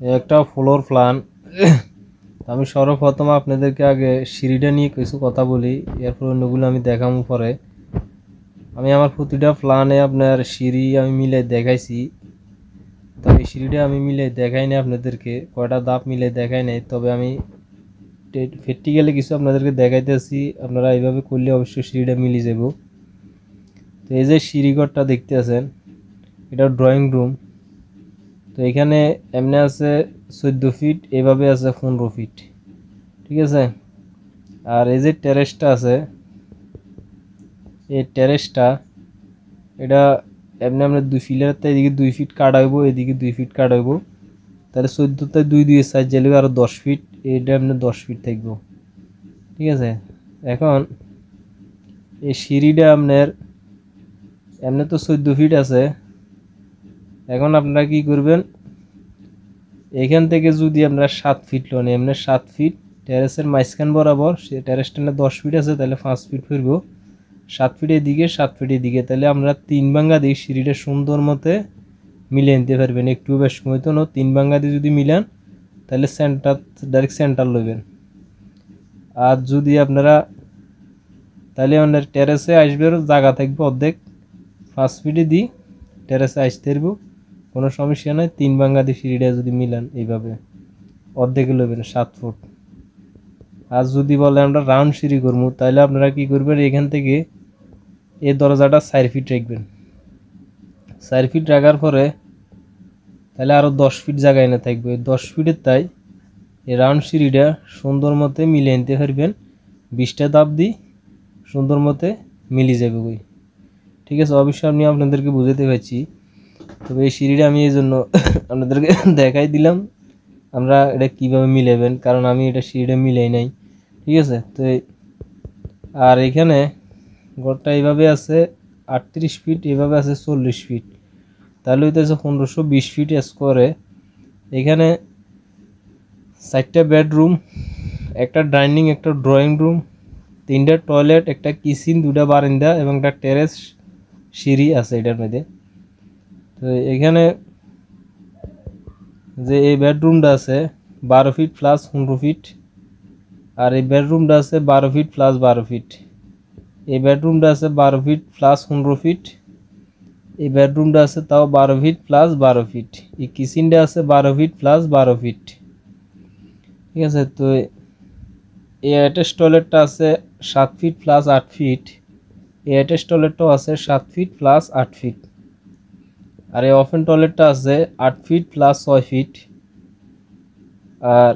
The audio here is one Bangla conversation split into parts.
একটা ফ্লোর প্ল্যান। আমি সর্বপ্রথম আপনাদেরকে আগে সিঁড়িটা নিয়ে কিছু কথা বলি, এরপর অন্যগুলো আমি দেখাবো পরে। আমি আমার প্রতিটা প্ল্যানে আপনার সিঁড়ি আমি মিলে দেখাইছি, তবে সিঁড়িটা আমি মিলে দেখাই না আপনাদেরকে, কয়টা ধাপ মিলে দেখাই নাই, তবে আমি প্র্যাকটিক্যালি কিছু আপনাদেরকে দেখাইতেছি। আপনারা এইভাবে করলে অবশ্যই সিঁড়িটা মিলে যাব। তো এই যে সিঁড়িঘরটা দেখতে আছেন, এটা ড্রয়িং রুম। তো এখানে এমনি আছে 14 ফিট, এভাবে আছে 15 ফিট, ঠিক আছে। আর এই যে টেরেসটা আছে, এই টেরেসটা এটা এমনি আমরা 2 ফিটের, এদিকে 2 ফিট কাটাইবো, এদিকে 2 ফিট কাটাইবো, তাহলে 14তে 2 2 সাইজ যাইলে আরো 10 ফিট, এটা এমনি 10 ফিট থাকবো, ঠিক আছে। এখন এই সিঁড়িটা আপনার এমনি তো 14 ফিট আছে। এখন আপনারা কি করবেন, এখান থেকে যদি আপনারা 7 ফিট লোন, এমনি 7 ফিট টেরেসের মাঝখান বরাবর, সে টেরেসটা না 10 ফিট আছে, তাহলে 5 ফিট ফিরবো, 7 ফিট এদিকে 7 ফিট এদিকে, তাহলে আমরা 3 ভাঙ্গা দিয়ে সিঁড়িটা সুন্দর মতে মিলিয়ে নিতে পারবেন। একটু বেশ কমিতো না, 3 ভাঙ্গা দিয়ে যদি মিলান তাহলে সেন্টার, ডাইরেক্ট সেন্টার লইবেন। আর যদি আপনারা তাহলে আপনার টেরেসে আসবে জায়গা থাকবে অর্ধেক, 5 ফিটে দিই টেরেসে আসতে পারবো, কোনো সমস্যা নাই। 3 ভাঙ্গা দিয়ে সিঁড়িটা যদি মিলান এইভাবে অর্ধেকে লইবেন 7 ফুট। আর যদি বলে আমরা রাউন্ড সিঁড়ি করবো, তাহলে আপনারা কি করবেন, এখান থেকে এই দরজাটা 4 ফিট রাখবেন। 4 ফিট রাখার পরে তাহলে আরও 10 ফিট জায়গা এনে থাকবে, 10 ফিটের তাই এই রাউন্ড সিঁড়িটা সুন্দর মতে মিলিয়ে নিতে পারবেন। 20টা ধাপ দিই সুন্দর মতে মিলি যাবে বই, ঠিক আছে। অবশ্যই আমি আপনাদেরকে বুঝাতে পারছি, তবে এই সিঁড়িটা আমি এই জন্য আপনাদেরকে দেখাই দিলাম আমরা এটা কিভাবে মিলাবেন, কারণ আমি এটা সিঁড়িটা মিলাই নাই, ঠিক আছে। তো আর এখানে ঘরটা এইভাবে আছে 38 ফিট, এভাবে আছে 40 ফিট, তাহলে হইতেছে 1520 ফিট স্কোয়ারে। এখানে 4টা বেডরুম, একটা ডাইনিং, একটা ড্রয়িং রুম, 3টা টয়লেট, একটা কিচেন, 2টা বারান্দা এবং একটা টেরেস সিঁড়ি আছে এটার মধ্যে। তো এখানে যে এই বেডরুমটা আছে 12 ফিট প্লাস 15 ফিট, আর এই বেডরুমটা আছে 12 ফিট প্লাস 12 ফিট, এই বেডরুমটা আছে 12 ফিট প্লাস 15 ফিট, এই বেডরুমটা আছে তাও 12 ফিট প্লাস 12 ফিট, এই কিচেনটা আছে 12 ফিট প্লাস 12 ফিট, ঠিক আছে। তো এই অ্যাটাচ টয়লেটটা আছে 7 ফিট প্লাস 8 ফিট, এই অ্যাটাচ টয়লেটটাও আছে 7 ফিট প্লাস 8 ফিট, আর এই ওপেন টয়লেটটা আছে 8 ফিট প্লাস 6 ফিট, আর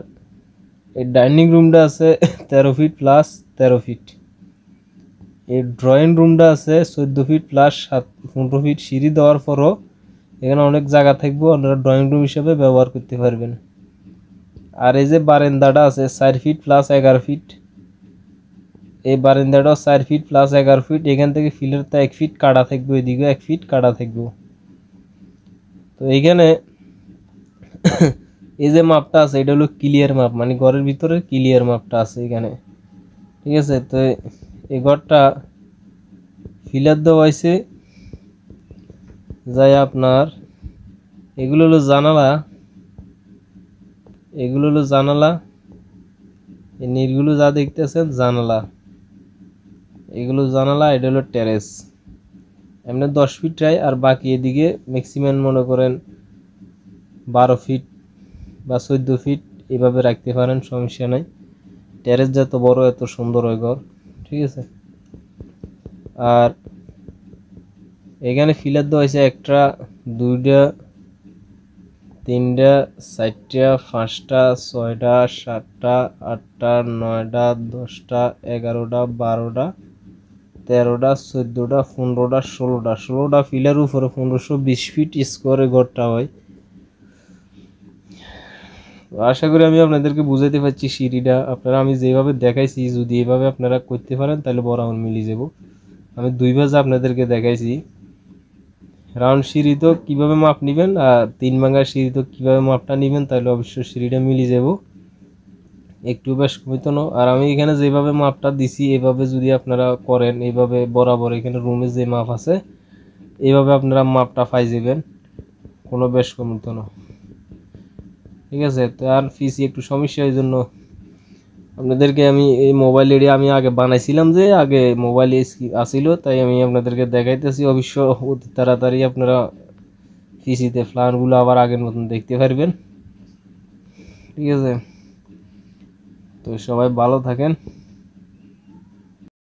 এই ডাইনিং রুমটা আছে 13 ফিট প্লাস 13 ফিট, এই ড্রয়িং রুমটা আছে 14 ফিট প্লাস 15 ফিট। সিঁড়ি দেওয়ার পরও এখানে অনেক জায়গা থাকবে, আপনারা ড্রয়িং রুম হিসেবে ব্যবহার করতে পারবেন। আর এই যে বারান্দাটা আছে 4 ফিট প্লাস 11 ফিট, এই বারান্দাটাও 4 ফিট প্লাস 11 ফিট, এখান থেকে ফিলের তো 1 ফিট কাটা থাকবে, ওইদিকে 1 ফিট কাটা থাকবে। তো এইখানে এই যে মাপটা আছে এটা হলো ক্লিয়ার মাপ, মানে ঘরের ভিতরে ক্লিয়ার মাপটা আছে এখানে, ঠিক আছে। তো এই ঘরটা ফিলার দেওয়া হয়েছে, যাই আপনার এগুলো হলো জানালা, এগুলো হলো জানালা, এই নীলগুলো যা দেখতেছেন জানালা, এগুলো জানালা, এটা হলো টেরেস। এমনি 10 ফিট রায়, আর বাকি এদিকে ম্যাক্সিমাম মনে করেন 12 ফিট বা 14 ফিট এভাবে রাখতে পারেন, সমস্যা নাই। টেরেস যত বড় এত সুন্দর হয় ঘর, ঠিক আছে। আর এখানে ফিলার দেওয়া হয়েছে 1টা 2টা 3টা 4টা 5টা 6টা 7টা 8টা 9টা 10টা 11টা 12টা 13টা 14টা 15টা 16টা ফিলার উপরে 1520 ফিট স্কোয়ারে ঘরটা হয়। আশা করি আমি আপনাদেরকে বুঝাইতে পারছি সিঁড়িটা, আপনারা আমি যেভাবে দেখাইছি যদি এভাবে আপনারা করতে পারেন তাহলে বরাবর মিলে যাব। আমি 2 ভাঁজে আপনাদেরকে দেখাইছি। রাউন্ড সিঁড়ি তো কীভাবে মাপ নেবেন, আর 3 ভাঙা সিঁড়ি তো কীভাবে মাপটা নেবেন, তাহলে অবশ্যই সিঁড়িটা মিলে যাব, একটু বেশ কমিত না। আর আমি এখানে যেভাবে মাপটা দিছি এভাবে যদি আপনারা করেন, এইভাবে বরাবর এখানে রুমে যে মাপ আছে এইভাবে আপনারা মাপটা পাই যাবেন, কোনো বেশ কমিত না, ঠিক আছে। তো আর পিসি একটু সমস্যা, এই জন্য আপনাদেরকে আমি এই মোবাইল এটি আমি আগে বানাইছিলাম, যে আগে মোবাইল আসিল, তাই আমি আপনাদেরকে দেখাইতেছি। অবশ্য অতি তাড়াতাড়ি আপনারা পিসিতে প্ল্যানগুলো আবার আগের মতন দেখতে পারবেন। ঠিক আছে, তো সবাই ভালো থাকেন।